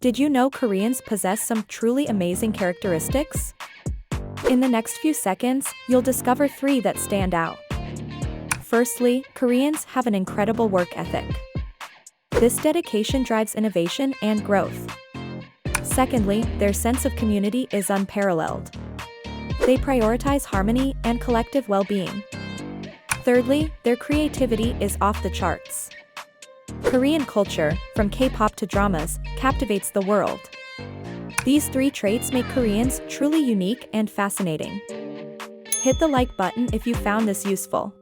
Did you know Koreans possess some truly amazing characteristics? In the next few seconds, you'll discover 3 that stand out. Firstly, Koreans have an incredible work ethic. This dedication drives innovation and growth. Secondly, their sense of community is unparalleled. They prioritize harmony and collective well-being. Thirdly, their creativity is off the charts. Korean culture, from K-pop to dramas, captivates the world. These 3 traits make Koreans truly unique and fascinating. Hit the like button if you found this useful.